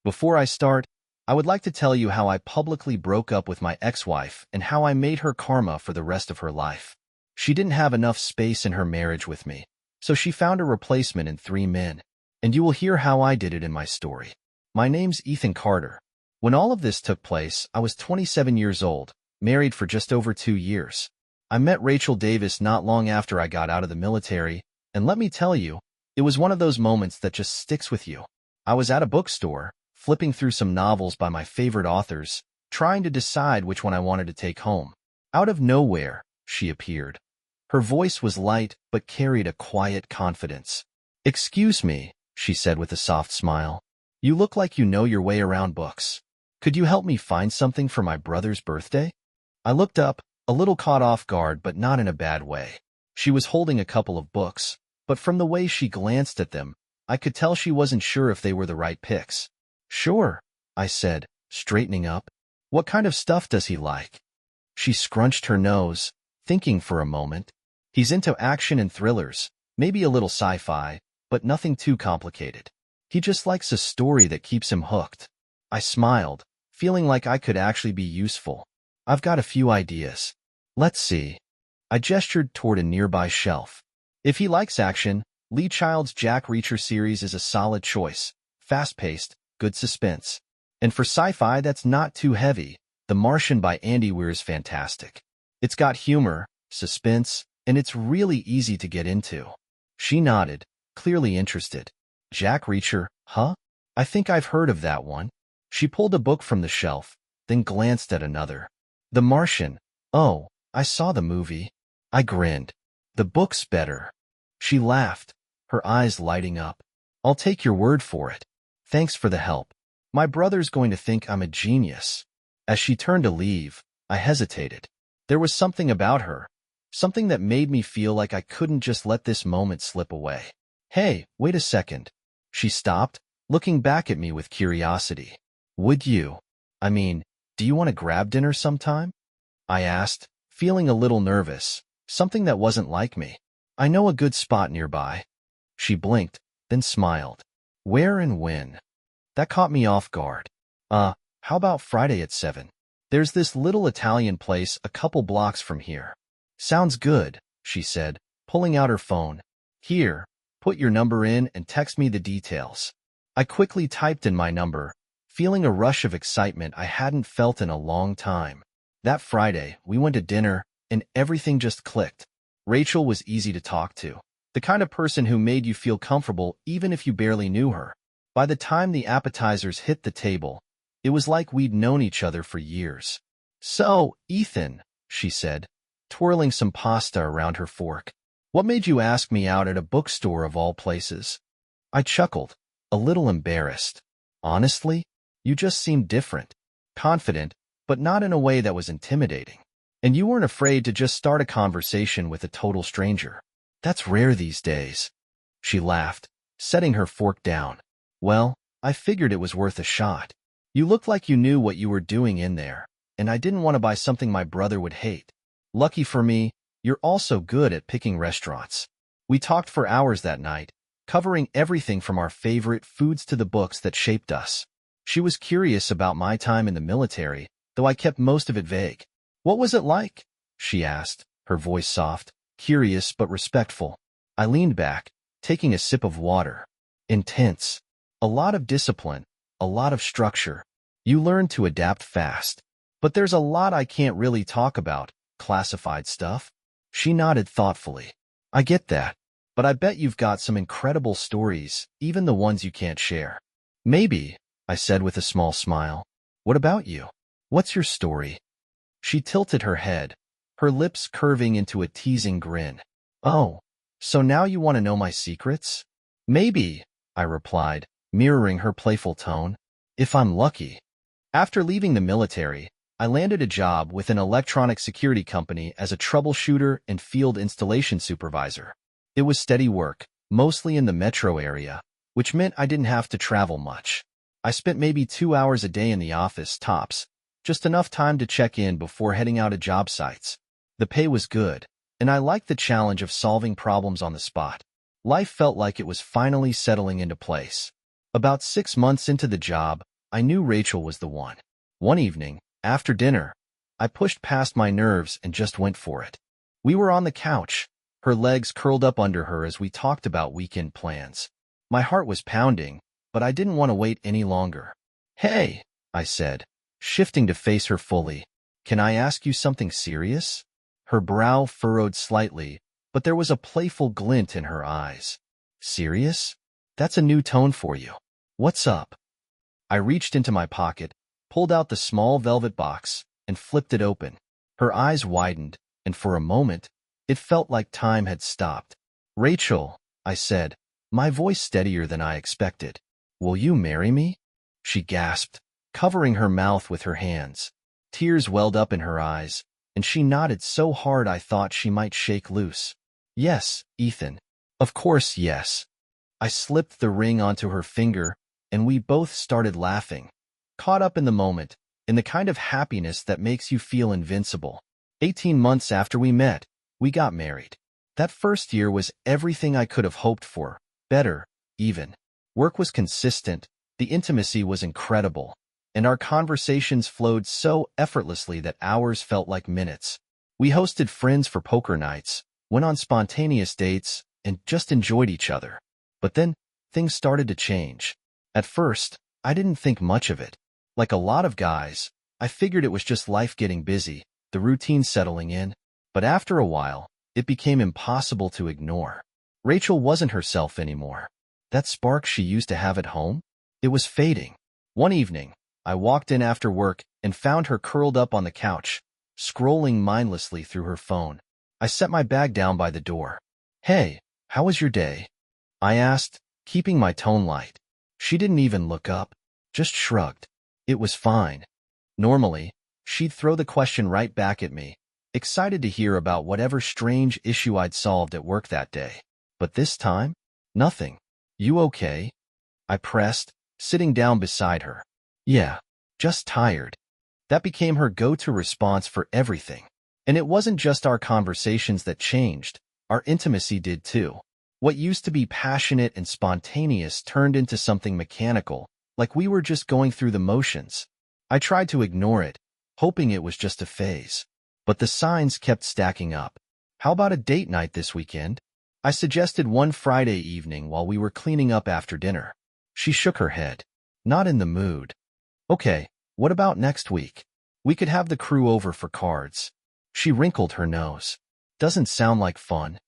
Before I start, I would like to tell you how I publicly broke up with my ex-wife and how I made her karma for the rest of her life. She didn't have enough space in her marriage with me, so she found a replacement in 3 men. And you will hear how I did it in my story. My name's Ethan Carter. When all of this took place, I was 27 years old, married for just over 2 years. I met Rachel Davis not long after I got out of the military, and let me tell you, it was one of those moments that just sticks with you. I was at a bookstore, flipping through some novels by my favorite authors, trying to decide which one I wanted to take home. Out of nowhere, she appeared. Her voice was light but carried a quiet confidence. "Excuse me," she said with a soft smile. "You look like you know your way around books. Could you help me find something for my brother's birthday?" I looked up, a little caught off guard but not in a bad way. She was holding a couple of books, but from the way she glanced at them, I could tell she wasn't sure if they were the right picks. "Sure," I said, straightening up. "What kind of stuff does he like?" She scrunched her nose, thinking for a moment. "He's into action and thrillers, maybe a little sci-fi, but nothing too complicated. He just likes a story that keeps him hooked." I smiled, feeling like I could actually be useful. "I've got a few ideas. Let's see." I gestured toward a nearby shelf. "If he likes action, Lee Child's Jack Reacher series is a solid choice. Fast-paced, good suspense. And for sci-fi that's not too heavy, The Martian by Andy Weir is fantastic. It's got humor, suspense, and it's really easy to get into." She nodded, clearly interested. "Jack Reacher, huh? I think I've heard of that one." She pulled a book from the shelf, then glanced at another. "The Martian. Oh, I saw the movie." I grinned. "The book's better." She laughed, her eyes lighting up. "I'll take your word for it. Thanks for the help. My brother's going to think I'm a genius." As she turned to leave, I hesitated. There was something about her, something that made me feel like I couldn't just let this moment slip away. "Hey, wait a second." She stopped, looking back at me with curiosity. "Do you want to grab dinner sometime?" I asked, feeling a little nervous, something that wasn't like me. "I know a good spot nearby." She blinked, then smiled. "Where and when?" That caught me off guard. How about Friday at 7? There's this little Italian place a couple blocks from here." "Sounds good," she said, pulling out her phone. "Here, put your number in and text me the details." I quickly typed in my number, feeling a rush of excitement I hadn't felt in a long time. That Friday, we went to dinner, and everything just clicked. Rachel was easy to talk to, the kind of person who made you feel comfortable even if you barely knew her. By the time the appetizers hit the table, it was like we'd known each other for years. "So, Ethan," she said, twirling some pasta around her fork, "what made you ask me out at a bookstore of all places?" I chuckled, a little embarrassed. "Honestly, you just seemed different, confident, but not in a way that was intimidating. And you weren't afraid to just start a conversation with a total stranger. That's rare these days." She laughed, setting her fork down. "Well, I figured it was worth a shot. You looked like you knew what you were doing in there, and I didn't want to buy something my brother would hate. Lucky for me, you're also good at picking restaurants." We talked for hours that night, covering everything from our favorite foods to the books that shaped us. She was curious about my time in the military, though I kept most of it vague. "What was it like?" she asked, her voice soft, curious but respectful. I leaned back, taking a sip of water. "Intense. A lot of discipline, a lot of structure. You learn to adapt fast. But there's a lot I can't really talk about, classified stuff." She nodded thoughtfully. "I get that. But I bet you've got some incredible stories, even the ones you can't share." "Maybe," I said with a small smile. "What about you? What's your story?" She tilted her head, her lips curving into a teasing grin. "Oh, so now you want to know my secrets?" "Maybe," I replied, mirroring her playful tone. "If I'm lucky." After leaving the military, I landed a job with an electronic security company as a troubleshooter and field installation supervisor. It was steady work, mostly in the metro area, which meant I didn't have to travel much. I spent maybe 2 hours a day in the office, tops, just enough time to check in before heading out to job sites. The pay was good, and I liked the challenge of solving problems on the spot. Life felt like it was finally settling into place. About 6 months into the job, I knew Rachel was the one. One evening, after dinner, I pushed past my nerves and just went for it. We were on the couch, her legs curled up under her as we talked about weekend plans. My heart was pounding, but I didn't want to wait any longer. "Hey," I said, shifting to face her fully. "Can I ask you something serious?" Her brow furrowed slightly, but there was a playful glint in her eyes. "Serious? That's a new tone for you. What's up?" I reached into my pocket, pulled out the small velvet box, and flipped it open. Her eyes widened, and for a moment, it felt like time had stopped. "Rachel," I said, my voice steadier than I expected. "Will you marry me?" She gasped, covering her mouth with her hands. Tears welled up in her eyes, and she nodded so hard I thought she might shake loose. "Yes, Ethan. Of course, yes." I slipped the ring onto her finger, and we both started laughing, caught up in the moment, in the kind of happiness that makes you feel invincible. 18 months after we met, we got married. That first year was everything I could have hoped for, better, even. Work was consistent, the intimacy was incredible, and our conversations flowed so effortlessly that hours felt like minutes. We hosted friends for poker nights, went on spontaneous dates, and just enjoyed each other. But then, things started to change. At first, I didn't think much of it. Like a lot of guys, I figured it was just life getting busy, the routine settling in. But after a while, it became impossible to ignore. Rachel wasn't herself anymore. That spark she used to have at home? It was fading. One evening, I walked in after work and found her curled up on the couch, scrolling mindlessly through her phone. I set my bag down by the door. "Hey, how was your day?" I asked, keeping my tone light. She didn't even look up, just shrugged. It was fine. Normally, she'd throw the question right back at me, excited to hear about whatever strange issue I'd solved at work that day. But this time, nothing. "You okay?" I pressed, sitting down beside her. "Yeah, just tired." That became her go-to response for everything. And it wasn't just our conversations that changed, our intimacy did too. What used to be passionate and spontaneous turned into something mechanical, like we were just going through the motions. I tried to ignore it, hoping it was just a phase. But the signs kept stacking up. "How about a date night this weekend?" I suggested one Friday evening while we were cleaning up after dinner. She shook her head. "Not in the mood." "Okay, what about next week? We could have the crew over for cards." She wrinkled her nose. "Doesn't sound like fun.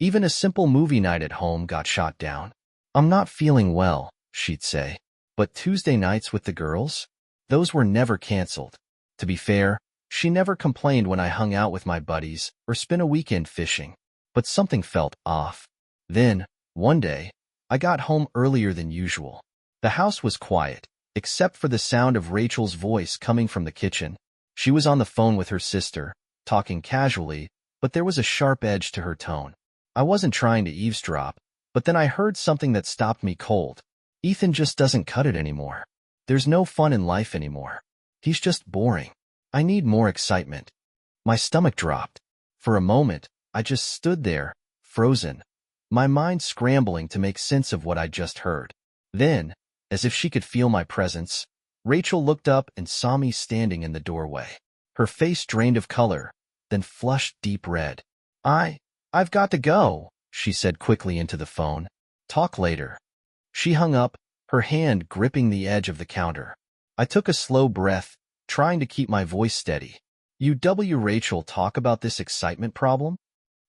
Even a simple movie night at home got shot down." "I'm not feeling well," she'd say. But Tuesday nights with the girls? Those were never canceled. To be fair, she never complained when I hung out with my buddies or spent a weekend fishing. But something felt off. Then, one day, I got home earlier than usual. The house was quiet, except for the sound of Rachel's voice coming from the kitchen. She was on the phone with her sister, talking casually, but there was a sharp edge to her tone. I wasn't trying to eavesdrop, but then I heard something that stopped me cold. "Ethan just doesn't cut it anymore. There's no fun in life anymore. He's just boring. I need more excitement." My stomach dropped. For a moment, I just stood there, frozen, my mind scrambling to make sense of what I'd just heard. Then, as if she could feel my presence, Rachel looked up and saw me standing in the doorway. Her face drained of color, then flushed deep red. I've got to go," she said quickly into the phone. "Talk later." She hung up, her hand gripping the edge of the counter. I took a slow breath, trying to keep my voice steady. Rachel talk about this excitement problem?"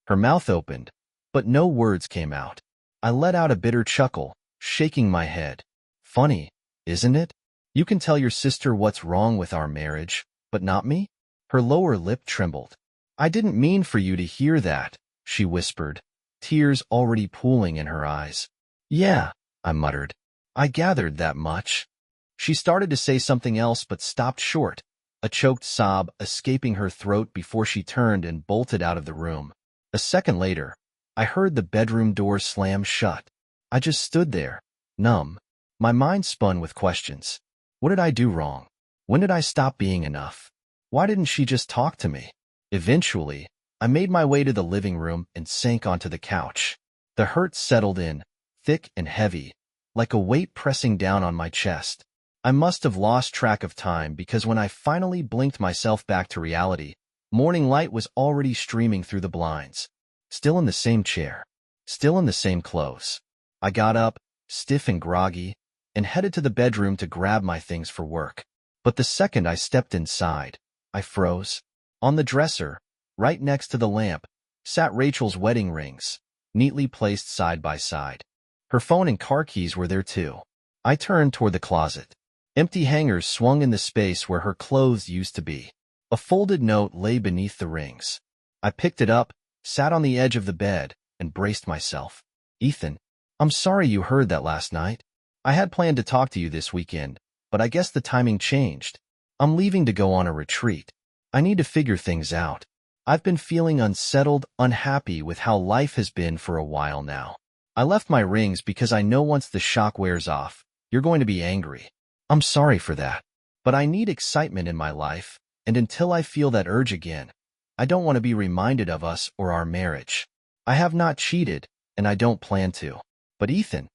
Her mouth opened, but no words came out. I let out a bitter chuckle, shaking my head. "Funny, isn't it? You can tell your sister what's wrong with our marriage, but not me?" Her lower lip trembled. "I didn't mean for you to hear that," she whispered, tears already pooling in her eyes. "Yeah," I muttered. "I gathered that much." She started to say something else but stopped short, a choked sob escaping her throat before she turned and bolted out of the room. A second later, I heard the bedroom door slam shut. I just stood there, numb. My mind spun with questions. What did I do wrong? When did I stop being enough? Why didn't she just talk to me? Eventually, I made my way to the living room and sank onto the couch. The hurt settled in, thick and heavy, like a weight pressing down on my chest. I must have lost track of time because when I finally blinked myself back to reality, morning light was already streaming through the blinds. Still in the same chair. Still in the same clothes. I got up, stiff and groggy, and headed to the bedroom to grab my things for work. But the second I stepped inside, I froze. On the dresser, right next to the lamp, sat Rachel's wedding rings, neatly placed side by side. Her phone and car keys were there too. I turned toward the closet. Empty hangers swung in the space where her clothes used to be. A folded note lay beneath the rings. I picked it up, sat on the edge of the bed, and braced myself. Ethan, I'm sorry you heard that last night. I had planned to talk to you this weekend, but I guess the timing changed. I'm leaving to go on a retreat. I need to figure things out. I've been feeling unsettled, unhappy with how life has been for a while now. I left my rings because I know once the shock wears off, you're going to be angry. I'm sorry for that. But I need excitement in my life, and until I feel that urge again, I don't want to be reminded of us or our marriage. I have not cheated, and I don't plan to. But Ethan,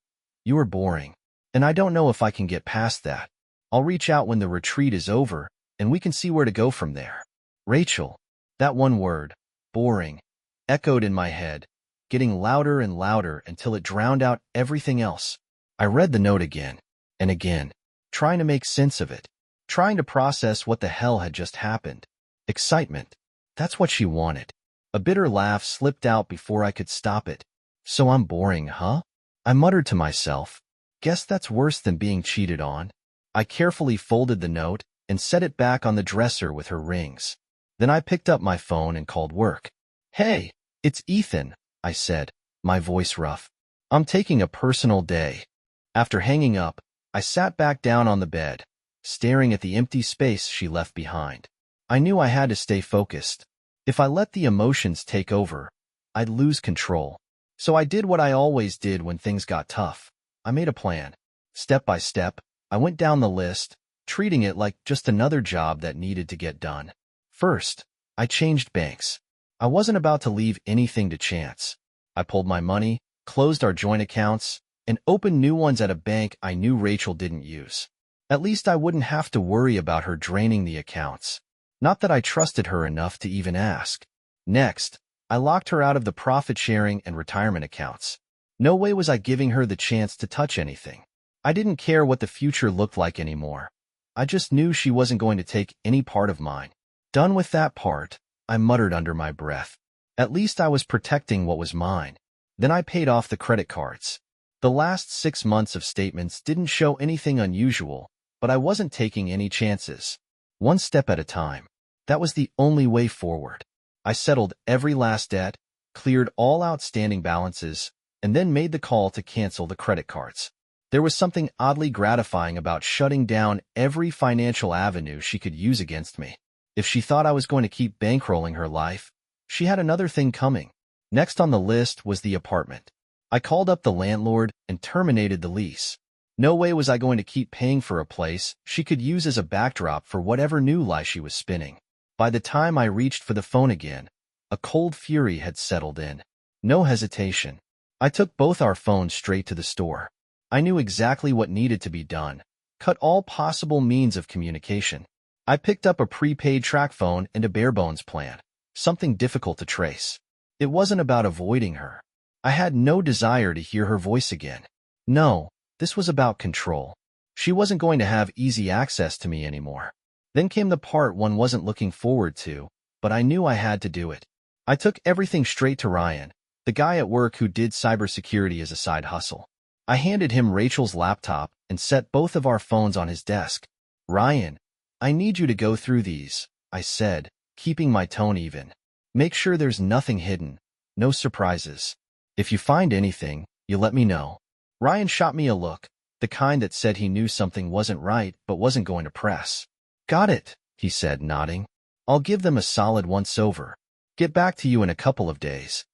you are boring, and I don't know if I can get past that. I'll reach out when the retreat is over, and we can see where to go from there. Rachel, that one word, boring, echoed in my head, getting louder and louder until it drowned out everything else. I read the note again and again, trying to make sense of it, trying to process what the hell had just happened. Excitement. That's what she wanted. A bitter laugh slipped out before I could stop it. So I'm boring, huh? I muttered to myself. Guess that's worse than being cheated on. I carefully folded the note and set it back on the dresser with her rings. Then I picked up my phone and called work. Hey, it's Ethan, I said, my voice rough. I'm taking a personal day. After hanging up, I sat back down on the bed, staring at the empty space she left behind. I knew I had to stay focused. If I let the emotions take over, I'd lose control. So I did what I always did when things got tough. I made a plan. Step by step, I went down the list, treating it like just another job that needed to get done. First, I changed banks. I wasn't about to leave anything to chance. I pulled my money, closed our joint accounts, and opened new ones at a bank I knew Rachel didn't use. At least I wouldn't have to worry about her draining the accounts. Not that I trusted her enough to even ask. Next, I locked her out of the profit-sharing and retirement accounts. No way was I giving her the chance to touch anything. I didn't care what the future looked like anymore. I just knew she wasn't going to take any part of mine. Done with that part, I muttered under my breath. At least I was protecting what was mine. Then I paid off the credit cards. The last 6 months of statements didn't show anything unusual, but I wasn't taking any chances. One step at a time. That was the only way forward. I settled every last debt, cleared all outstanding balances, and then made the call to cancel the credit cards. There was something oddly gratifying about shutting down every financial avenue she could use against me. If she thought I was going to keep bankrolling her life, she had another thing coming. Next on the list was the apartment. I called up the landlord and terminated the lease. No way was I going to keep paying for a place she could use as a backdrop for whatever new lie she was spinning. By the time I reached for the phone again, a cold fury had settled in. No hesitation. I took both our phones straight to the store. I knew exactly what needed to be done. Cut all possible means of communication. I picked up a prepaid track phone and a bare-bones plan. Something difficult to trace. It wasn't about avoiding her. I had no desire to hear her voice again. No, this was about control. She wasn't going to have easy access to me anymore. Then came the part one wasn't looking forward to, but I knew I had to do it. I took everything straight to Ryan, the guy at work who did cybersecurity as a side hustle. I handed him Rachel's laptop and set both of our phones on his desk. Ryan, I need you to go through these, I said, keeping my tone even. Make sure there's nothing hidden, no surprises. If you find anything, you let me know. Ryan shot me a look, the kind that said he knew something wasn't right but wasn't going to press. Got it, he said, nodding. I'll give them a solid once-over. Get back to you in a couple of days.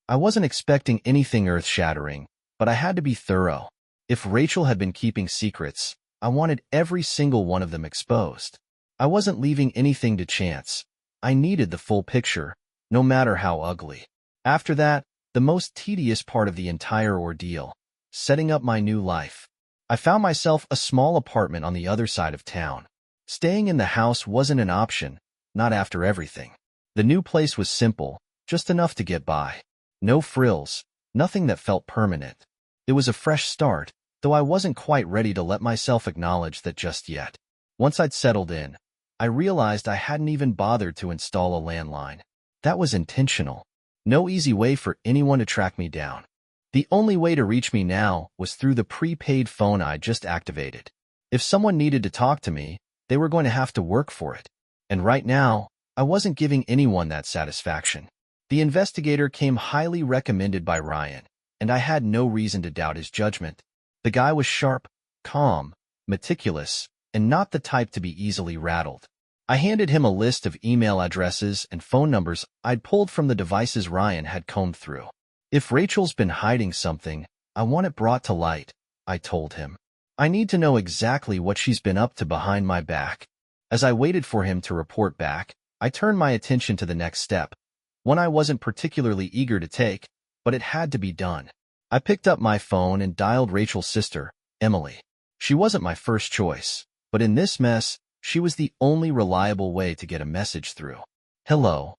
I wasn't expecting anything earth-shattering, but I had to be thorough. If Rachel had been keeping secrets, I wanted every single one of them exposed. I wasn't leaving anything to chance. I needed the full picture, no matter how ugly. After that, the most tedious part of the entire ordeal, setting up my new life. I found myself a small apartment on the other side of town. Staying in the house wasn't an option, not after everything. The new place was simple, just enough to get by. No frills, nothing that felt permanent. It was a fresh start, though I wasn't quite ready to let myself acknowledge that just yet. Once I'd settled in, I realized I hadn't even bothered to install a landline. That was intentional. No easy way for anyone to track me down. The only way to reach me now was through the prepaid phone I just activated. If someone needed to talk to me, they were going to have to work for it. And right now, I wasn't giving anyone that satisfaction. The investigator came highly recommended by Ryan, and I had no reason to doubt his judgment. The guy was sharp, calm, meticulous, and not the type to be easily rattled. I handed him a list of email addresses and phone numbers I'd pulled from the devices Ryan had combed through. If Rachel's been hiding something, I want it brought to light, I told him. I need to know exactly what she's been up to behind my back. As I waited for him to report back, I turned my attention to the next step, one I wasn't particularly eager to take, but it had to be done. I picked up my phone and dialed Rachel's sister, Emily. She wasn't my first choice, but in this mess, she was the only reliable way to get a message through. Hello.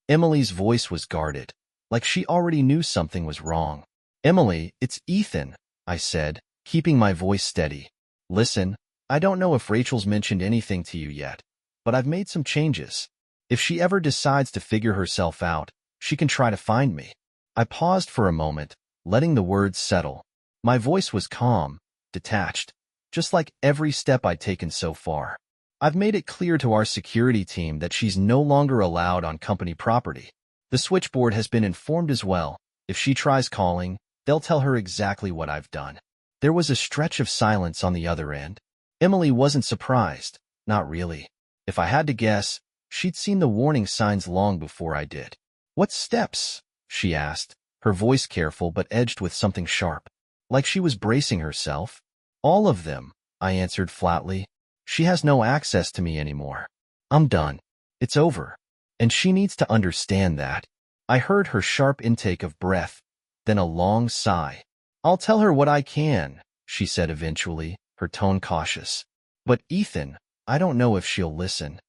Emily's voice was guarded, like she already knew something was wrong. Emily, it's Ethan, I said, keeping my voice steady. Listen, I don't know if Rachel's mentioned anything to you yet, but I've made some changes. If she ever decides to figure herself out, she can try to find me. I paused for a moment, letting the words settle. My voice was calm, detached, just like every step I'd taken so far. I've made it clear to our security team that she's no longer allowed on company property. The switchboard has been informed as well. If she tries calling, they'll tell her exactly what I've done. There was a stretch of silence on the other end. Emily wasn't surprised, not really. If I had to guess, she'd seen the warning signs long before I did. What steps? She asked, her voice careful but edged with something sharp. Like she was bracing herself. All of them, I answered flatly. She has no access to me anymore. I'm done. It's over. And she needs to understand that. I heard her sharp intake of breath, then a long sigh. I'll tell her what I can, she said eventually, her tone cautious. But Ethan, I don't know if she'll listen.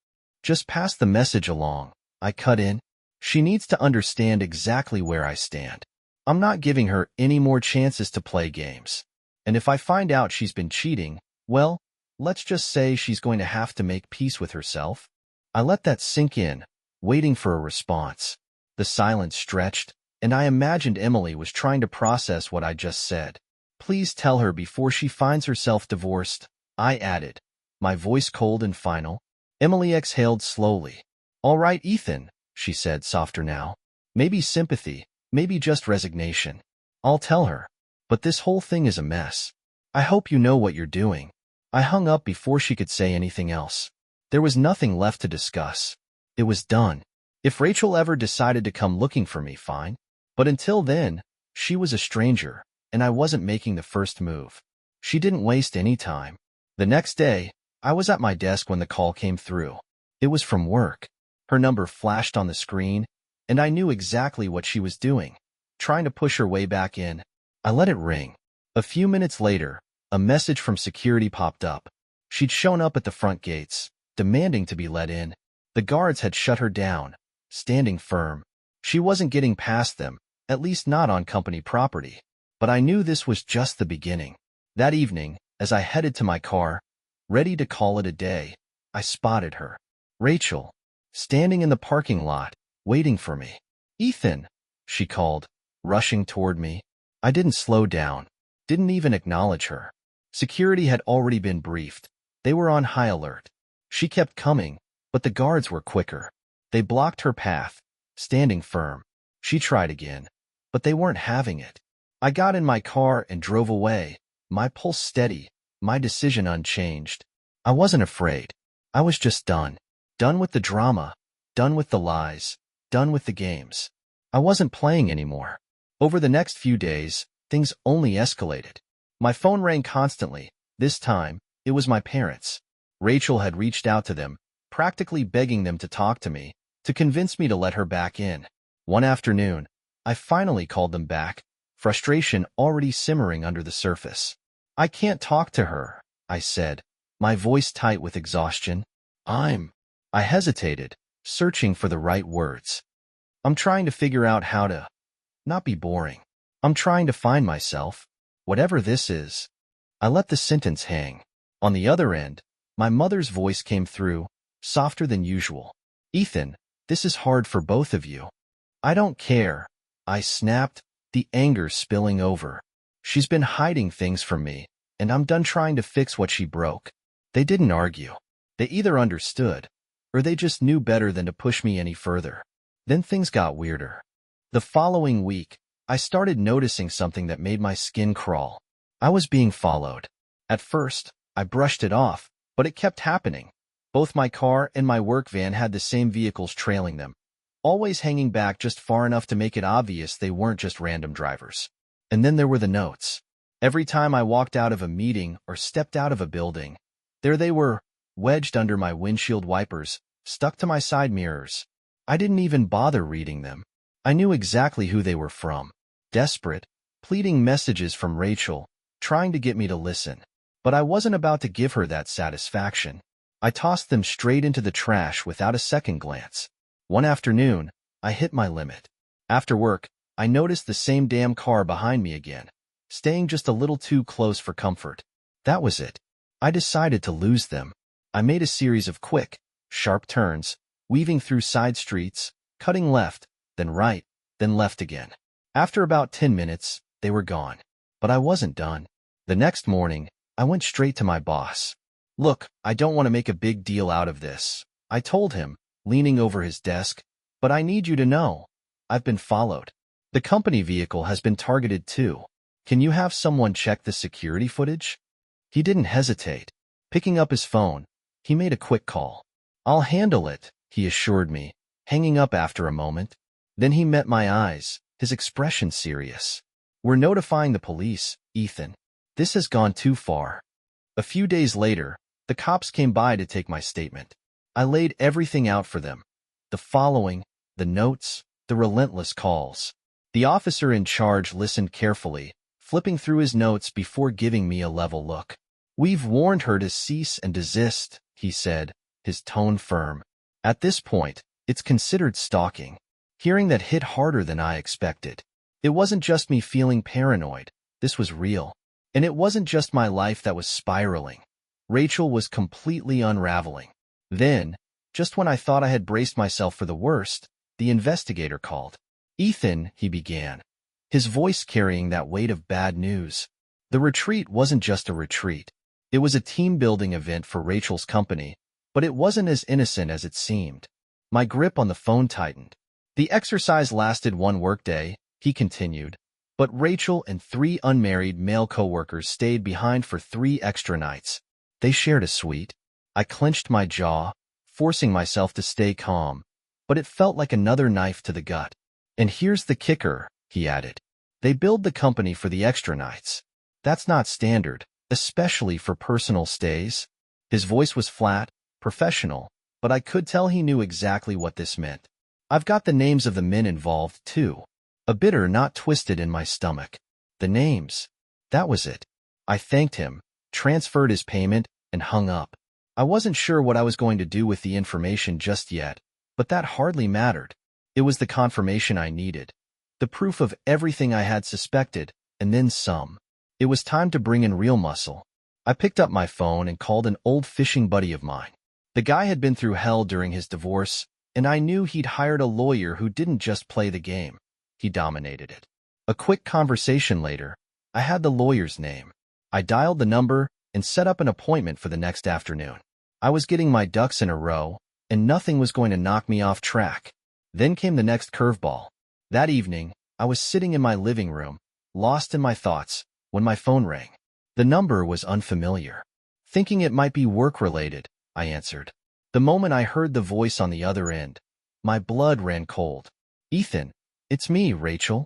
Just pass the message along, I cut in. She needs to understand exactly where I stand. I'm not giving her any more chances to play games. And if I find out she's been cheating, well, let's just say she's going to have to make peace with herself. I let that sink in, waiting for a response. The silence stretched, and I imagined Emily was trying to process what I just said. Please tell her before she finds herself divorced, I added, my voice cold and final. Emily exhaled slowly. All right, Ethan, she said, softer now. Maybe sympathy, maybe just resignation. I'll tell her. But this whole thing is a mess. I hope you know what you're doing. I hung up before she could say anything else. There was nothing left to discuss. It was done. If Rachel ever decided to come looking for me, fine. But until then, she was a stranger, and I wasn't making the first move. She didn't waste any time. The next day, I was at my desk when the call came through. It was from work. Her number flashed on the screen, and I knew exactly what she was doing, trying to push her way back in. I let it ring. A few minutes later, a message from security popped up. She'd shown up at the front gates, demanding to be let in. The guards had shut her down, standing firm. She wasn't getting past them, at least not on company property. But I knew this was just the beginning. That evening, as I headed to my car, ready to call it a day, I spotted her. Rachel, standing in the parking lot, waiting for me. Ethan, she called, rushing toward me. I didn't slow down, didn't even acknowledge her. Security had already been briefed. They were on high alert. She kept coming, but the guards were quicker. They blocked her path, standing firm. She tried again, but they weren't having it. I got in my car and drove away, my pulse steady, my decision unchanged. I wasn't afraid. I was just done. Done with the drama, done with the lies, done with the games. I wasn't playing anymore. Over the next few days, things only escalated. My phone rang constantly. This time, it was my parents. Rachel had reached out to them, practically begging them to talk to me, to convince me to let her back in. One afternoon, I finally called them back, frustration already simmering under the surface. I can't talk to her, I said, my voice tight with exhaustion. I hesitated, searching for the right words. I'm trying to figure out how to not be boring. I'm trying to find myself, whatever this is. I let the sentence hang. On the other end, my mother's voice came through, softer than usual. Ethan, this is hard for both of you. I don't care, I snapped, the anger spilling over. She's been hiding things from me, and I'm done trying to fix what she broke. They didn't argue. They either understood, or they just knew better than to push me any further. Then things got weirder. The following week, I started noticing something that made my skin crawl. I was being followed. At first, I brushed it off, but it kept happening. Both my car and my work van had the same vehicles trailing them, always hanging back just far enough to make it obvious they weren't just random drivers. And then there were the notes. Every time I walked out of a meeting or stepped out of a building, there they were, wedged under my windshield wipers, stuck to my side mirrors. I didn't even bother reading them. I knew exactly who they were from. Desperate, pleading messages from Rachel, trying to get me to listen. But I wasn't about to give her that satisfaction. I tossed them straight into the trash without a second glance. One afternoon, I hit my limit. After work, I noticed the same damn car behind me again, staying just a little too close for comfort. That was it. I decided to lose them. I made a series of quick, sharp turns, weaving through side streets, cutting left, then right, then left again. After about 10 minutes, they were gone. But I wasn't done. The next morning, I went straight to my boss. Look, I don't want to make a big deal out of this, I told him, leaning over his desk, but I need you to know. I've been followed. The company vehicle has been targeted too. Can you have someone check the security footage? He didn't hesitate. Picking up his phone, he made a quick call. I'll handle it, he assured me, hanging up after a moment. Then he met my eyes, his expression serious. We're notifying the police, Ethan. This has gone too far. A few days later, the cops came by to take my statement. I laid everything out for them. The following, the notes, the relentless calls. The officer in charge listened carefully, flipping through his notes before giving me a level look. We've warned her to cease and desist, he said, his tone firm. At this point, it's considered stalking. Hearing that hit harder than I expected. It wasn't just me feeling paranoid. This was real. And it wasn't just my life that was spiraling. Rachel was completely unraveling. Then, just when I thought I had braced myself for the worst, the investigator called. Ethan, he began, his voice carrying that weight of bad news. The retreat wasn't just a retreat. It was a team-building event for Rachel's company, but it wasn't as innocent as it seemed. My grip on the phone tightened. The exercise lasted one workday, he continued, but Rachel and 3 unmarried male coworkers stayed behind for 3 extra nights. They shared a suite. I clenched my jaw, forcing myself to stay calm, but it felt like another knife to the gut. And here's the kicker, he added. They billed the company for the extra nights. That's not standard, especially for personal stays. His voice was flat, professional, but I could tell he knew exactly what this meant. I've got the names of the men involved, too. A bitter knot twisted in my stomach. The names. That was it. I thanked him, transferred his payment, and hung up. I wasn't sure what I was going to do with the information just yet, but that hardly mattered. It was the confirmation I needed. The proof of everything I had suspected, and then some. It was time to bring in real muscle. I picked up my phone and called an old fishing buddy of mine. The guy had been through hell during his divorce, and I knew he'd hired a lawyer who didn't just play the game. He dominated it. A quick conversation later, I had the lawyer's name. I dialed the number and set up an appointment for the next afternoon. I was getting my ducks in a row, and nothing was going to knock me off track. Then came the next curveball. That evening, I was sitting in my living room, lost in my thoughts, when my phone rang. The number was unfamiliar. Thinking it might be work-related, I answered. The moment I heard the voice on the other end, my blood ran cold. Ethan, it's me, Rachel.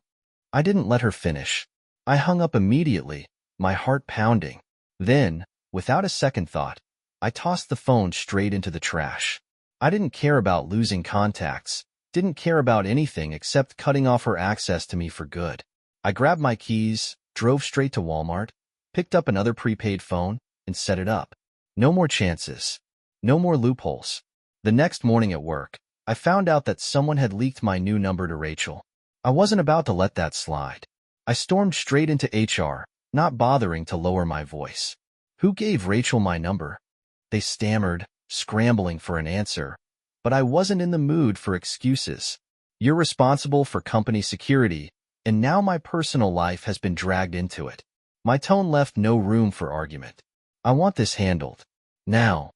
I didn't let her finish. I hung up immediately, my heart pounding. Then, without a second thought, I tossed the phone straight into the trash. I didn't care about losing contacts, didn't care about anything except cutting off her access to me for good. I grabbed my keys, drove straight to Walmart, picked up another prepaid phone, and set it up. No more chances. No more loopholes. The next morning at work, I found out that someone had leaked my new number to Rachel. I wasn't about to let that slide. I stormed straight into HR, not bothering to lower my voice. Who gave Rachel my number? They stammered, scrambling for an answer, but I wasn't in the mood for excuses. You're responsible for company security, and now my personal life has been dragged into it. My tone left no room for argument. I want this handled. Now.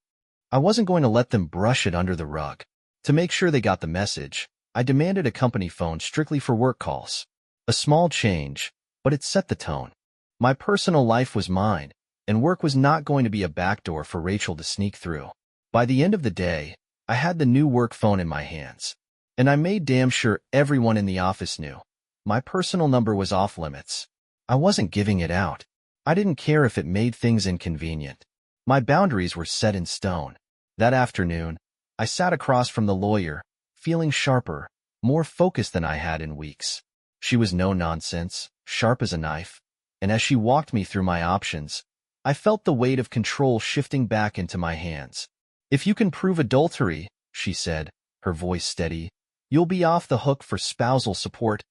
I wasn't going to let them brush it under the rug. To make sure they got the message, I demanded a company phone strictly for work calls. A small change, but it set the tone. My personal life was mine, and work was not going to be a backdoor for Rachel to sneak through. By the end of the day, I had the new work phone in my hands, and I made damn sure everyone in the office knew. My personal number was off limits. I wasn't giving it out. I didn't care if it made things inconvenient. My boundaries were set in stone. That afternoon, I sat across from the lawyer, feeling sharper, more focused than I had in weeks. She was no nonsense, sharp as a knife, and as she walked me through my options, I felt the weight of control shifting back into my hands. If you can prove adultery, she said, her voice steady, you'll be off the hook for spousal support,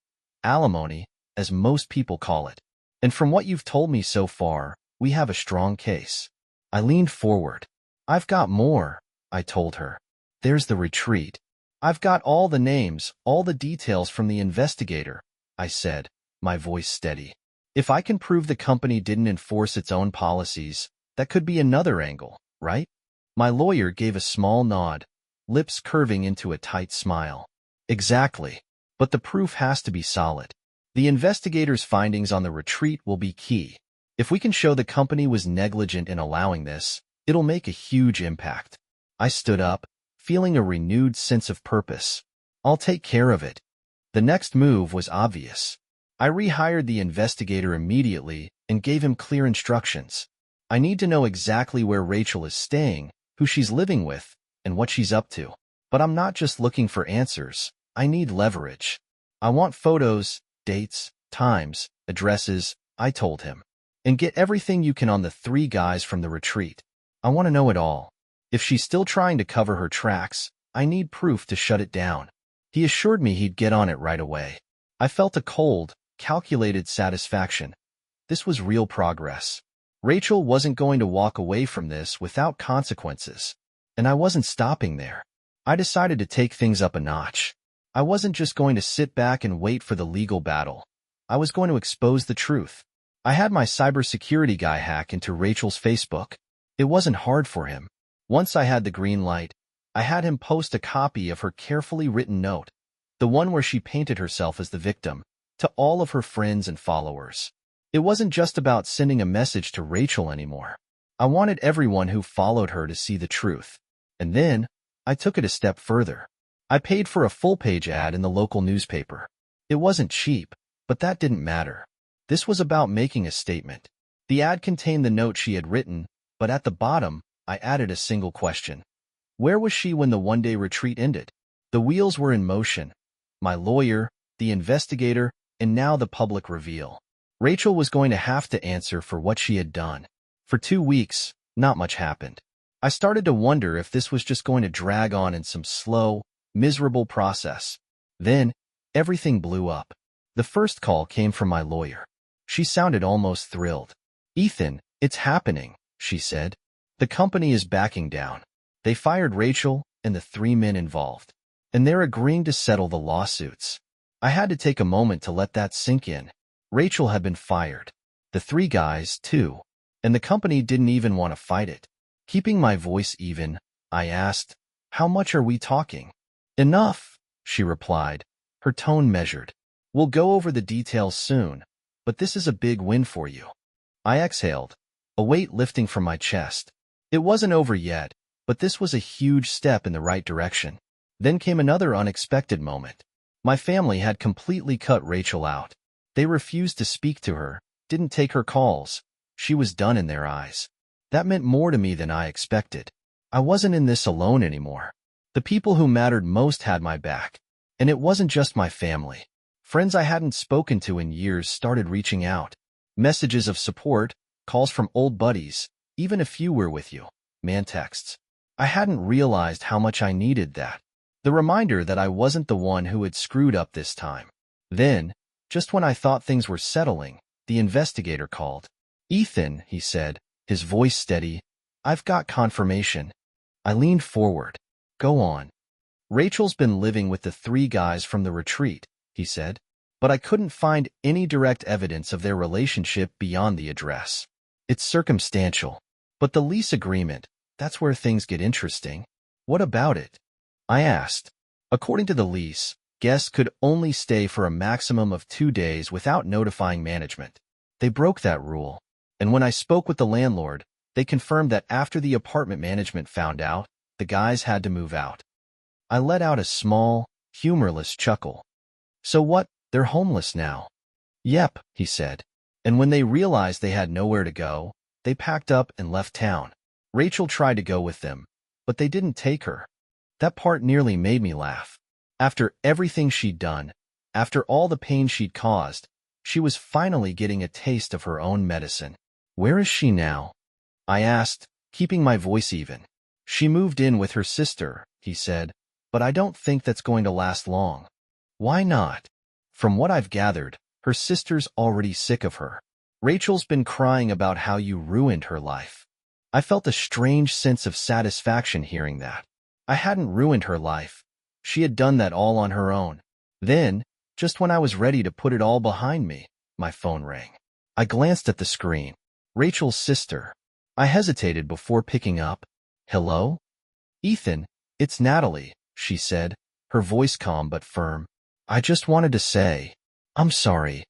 alimony, as most people call it. And from what you've told me so far, we have a strong case. I leaned forward. I've got more, I told her. There's the retreat. I've got all the names, all the details from the investigator, I said, my voice steady. If I can prove the company didn't enforce its own policies, that could be another angle, right? My lawyer gave a small nod, lips curving into a tight smile. Exactly. But the proof has to be solid. The investigator's findings on the retreat will be key. If we can show the company was negligent in allowing this, it'll make a huge impact. I stood up, feeling a renewed sense of purpose. I'll take care of it. The next move was obvious. I rehired the investigator immediately and gave him clear instructions. I need to know exactly where Rachel is staying, who she's living with, and what she's up to. But I'm not just looking for answers. I need leverage. I want photos, dates, times, addresses, I told him. And get everything you can on the 3 guys from the retreat. I want to know it all. If she's still trying to cover her tracks, I need proof to shut it down. He assured me he'd get on it right away. I felt a cold, calculated satisfaction. This was real progress. Rachel wasn't going to walk away from this without consequences. And I wasn't stopping there. I decided to take things up a notch. I wasn't just going to sit back and wait for the legal battle. I was going to expose the truth. I had my cybersecurity guy hack into Rachel's Facebook. It wasn't hard for him. Once I had the green light, I had him post a copy of her carefully written note, the one where she painted herself as the victim, to all of her friends and followers. It wasn't just about sending a message to Rachel anymore. I wanted everyone who followed her to see the truth. And then, I took it a step further. I paid for a full-page ad in the local newspaper. It wasn't cheap, but that didn't matter. This was about making a statement. The ad contained the note she had written, but at the bottom, I added a single question. Where was she when the one-day retreat ended? The wheels were in motion. My lawyer, the investigator, and now the public reveal. Rachel was going to have to answer for what she had done. For 2 weeks, not much happened. I started to wonder if this was just going to drag on in some slow, miserable process. Then, everything blew up. The first call came from my lawyer. She sounded almost thrilled. Ethan, it's happening, she said. The company is backing down. They fired Rachel and the 3 men involved, and they're agreeing to settle the lawsuits. I had to take a moment to let that sink in. Rachel had been fired. The 3 guys, too. And the company didn't even want to fight it. Keeping my voice even, I asked, how much are we talking? Enough, she replied, her tone measured. We'll go over the details soon, but this is a big win for you. I exhaled, a weight lifting from my chest. It wasn't over yet, but this was a huge step in the right direction. Then came another unexpected moment. My family had completely cut Rachel out. They refused to speak to her, didn't take her calls. She was done in their eyes. That meant more to me than I expected. I wasn't in this alone anymore. The people who mattered most had my back. And it wasn't just my family. Friends I hadn't spoken to in years started reaching out. Messages of support, calls from old buddies, even if few were with you, man texts. I hadn't realized how much I needed that. The reminder that I wasn't the one who had screwed up this time. Then, just when I thought things were settling, the investigator called. "Ethan," he said, his voice steady, "I've got confirmation." I leaned forward. "Go on." "Rachel's been living with the 3 guys from the retreat," he said, "but I couldn't find any direct evidence of their relationship beyond the address. It's circumstantial. But the lease agreement, that's where things get interesting." "What about it?" I asked. "According to the lease, guests could only stay for a maximum of 2 days without notifying management. They broke that rule, and when I spoke with the landlord, they confirmed that after the apartment management found out, the guys had to move out." I let out a small, humorless chuckle. "So what, they're homeless now?" "Yep," he said. "And when they realized they had nowhere to go, they packed up and left town. Rachel tried to go with them, but they didn't take her." That part nearly made me laugh. After everything she'd done, after all the pain she'd caused, she was finally getting a taste of her own medicine. "Where is she now?" I asked, keeping my voice even. "She moved in with her sister," he said, "but I don't think that's going to last long." "Why not?" "From what I've gathered, her sister's already sick of her. Rachel's been crying about how you ruined her life." I felt a strange sense of satisfaction hearing that. I hadn't ruined her life. She had done that all on her own. Then, just when I was ready to put it all behind me, my phone rang. I glanced at the screen. Rachel's sister. I hesitated before picking up. "Hello?" "Ethan, it's Natalie," she said, her voice calm but firm. "I just wanted to say, I'm sorry."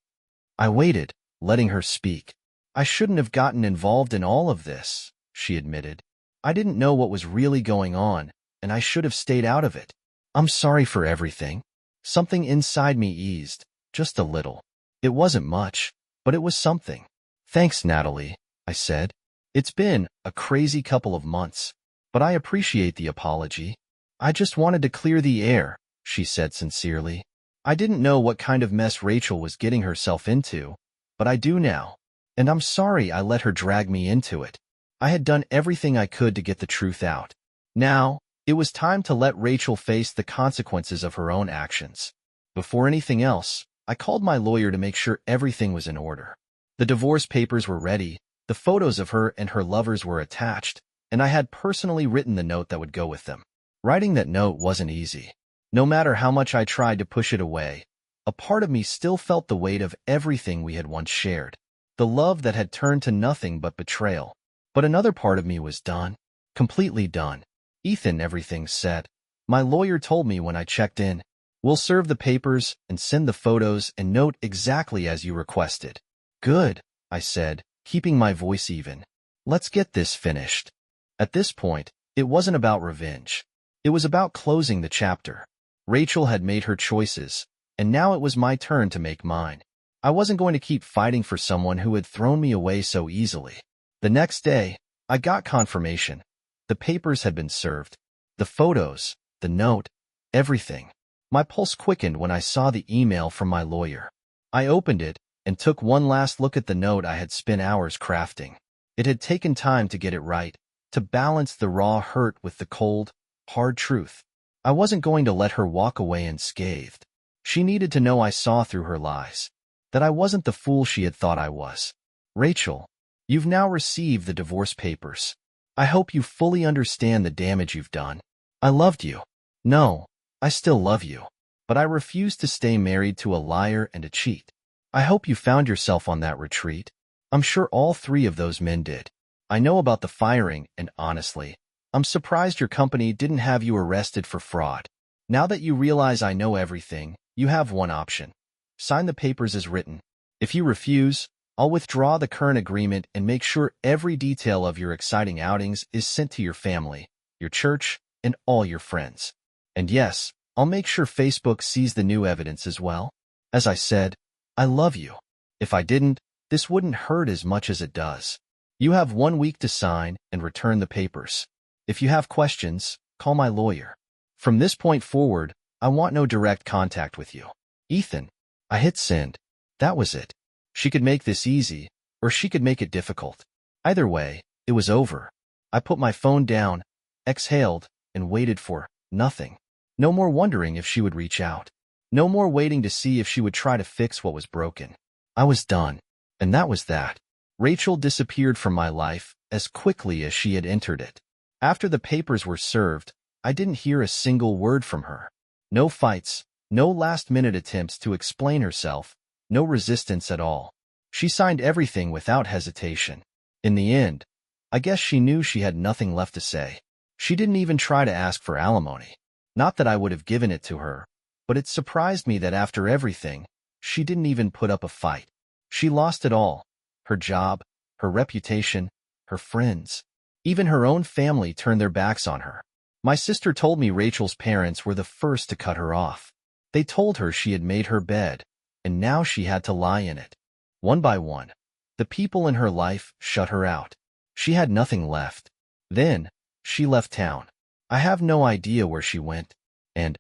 I waited, letting her speak. "I shouldn't have gotten involved in all of this," she admitted. "I didn't know what was really going on, and I should have stayed out of it. I'm sorry for everything." Something inside me eased, just a little. It wasn't much, but it was something. "Thanks, Natalie," I said. "It's been a crazy couple of months, but I appreciate the apology." "I just wanted to clear the air," she said sincerely. "I didn't know what kind of mess Rachel was getting herself into, but I do now. And I'm sorry I let her drag me into it. I had done everything I could to get the truth out. Now, it was time to let Rachel face the consequences of her own actions." Before anything else, I called my lawyer to make sure everything was in order. The divorce papers were ready, the photos of her and her lovers were attached, and I had personally written the note that would go with them. Writing that note wasn't easy. No matter how much I tried to push it away, a part of me still felt the weight of everything we had once shared, the love that had turned to nothing but betrayal. But another part of me was done, completely done. "Ethan, everything's set. My lawyer told me when I checked in. We'll serve the papers and send the photos and note exactly as you requested." "Good," I said, keeping my voice even. "Let's get this finished." At this point, it wasn't about revenge. It was about closing the chapter. Rachel had made her choices, and now it was my turn to make mine. I wasn't going to keep fighting for someone who had thrown me away so easily. The next day, I got confirmation. The papers had been served. The photos, the note, everything. My pulse quickened when I saw the email from my lawyer. I opened it and took one last look at the note I had spent hours crafting. It had taken time to get it right, to balance the raw hurt with the cold, hard truth. I wasn't going to let her walk away unscathed. She needed to know I saw through her lies, that I wasn't the fool she had thought I was. "Rachel, you've now received the divorce papers. I hope you fully understand the damage you've done. I loved you. No, I still love you. But I refuse to stay married to a liar and a cheat. I hope you found yourself on that retreat. I'm sure all 3 of those men did. I know about the firing, and honestly, I'm surprised your company didn't have you arrested for fraud. Now that you realize I know everything, you have one option. Sign the papers as written. If you refuse, I'll withdraw the current agreement and make sure every detail of your exciting outings is sent to your family, your church, and all your friends. And yes, I'll make sure Facebook sees the new evidence as well. As I said, I love you. If I didn't, this wouldn't hurt as much as it does. You have 1 week to sign and return the papers. If you have questions, call my lawyer. From this point forward, I want no direct contact with you. Ethan." I hit send. That was it. She could make this easy, or she could make it difficult. Either way, it was over. I put my phone down, exhaled, and waited for nothing. No more wondering if she would reach out. No more waiting to see if she would try to fix what was broken. I was done. And that was that. Rachel disappeared from my life as quickly as she had entered it. After the papers were served, I didn't hear a single word from her. No fights, no last-minute attempts to explain herself, no resistance at all. She signed everything without hesitation. In the end, I guess she knew she had nothing left to say. She didn't even try to ask for alimony. Not that I would have given it to her, but it surprised me that after everything, she didn't even put up a fight. She lost it all. Her job, her reputation, her friends. Even her own family turned their backs on her. My sister told me Rachel's parents were the first to cut her off. They told her she had made her bed, and now she had to lie in it. One by one, the people in her life shut her out. She had nothing left. Then, she left town. I have no idea where she went. And,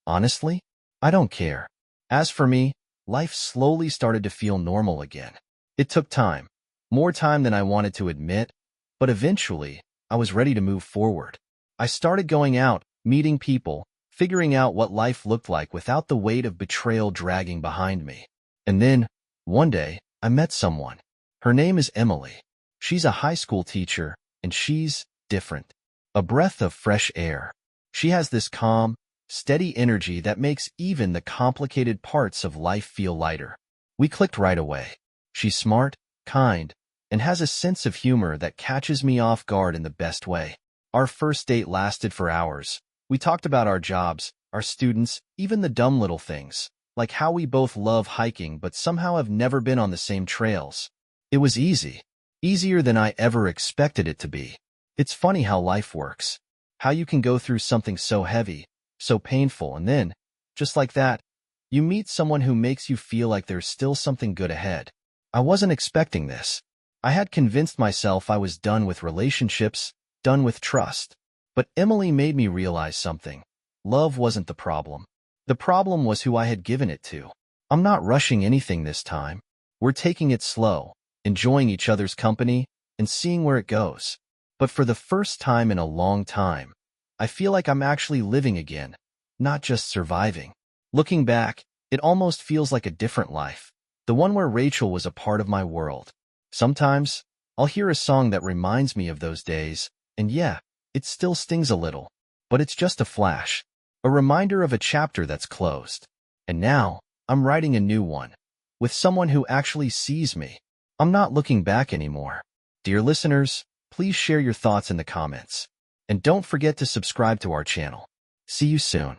honestly, I don't care. As for me, life slowly started to feel normal again. It took time. More time than I wanted to admit, but eventually, I was ready to move forward. I started going out, meeting people, figuring out what life looked like without the weight of betrayal dragging behind me. And then, one day, I met someone. Her name is Emily. She's a high school teacher, and she's different. A breath of fresh air. She has this calm, steady energy that makes even the complicated parts of life feel lighter. We clicked right away. She's smart, kind, and has a sense of humor that catches me off guard in the best way. Our first date lasted for hours. We talked about our jobs, our students, even the dumb little things, like how we both love hiking but somehow have never been on the same trails. It was easy. Easier than I ever expected it to be. It's funny how life works. How you can go through something so heavy, so painful, and then, just like that, you meet someone who makes you feel like there's still something good ahead. I wasn't expecting this. I had convinced myself I was done with relationships, done with trust. But Emily made me realize something. Love wasn't the problem. The problem was who I had given it to. I'm not rushing anything this time. We're taking it slow, enjoying each other's company, and seeing where it goes. But for the first time in a long time, I feel like I'm actually living again, not just surviving. Looking back, it almost feels like a different life, the one where Rachel was a part of my world. Sometimes, I'll hear a song that reminds me of those days, and yeah, it still stings a little, but it's just a flash, a reminder of a chapter that's closed. And now, I'm writing a new one, with someone who actually sees me. I'm not looking back anymore. Dear listeners, please share your thoughts in the comments. And don't forget to subscribe to our channel. See you soon.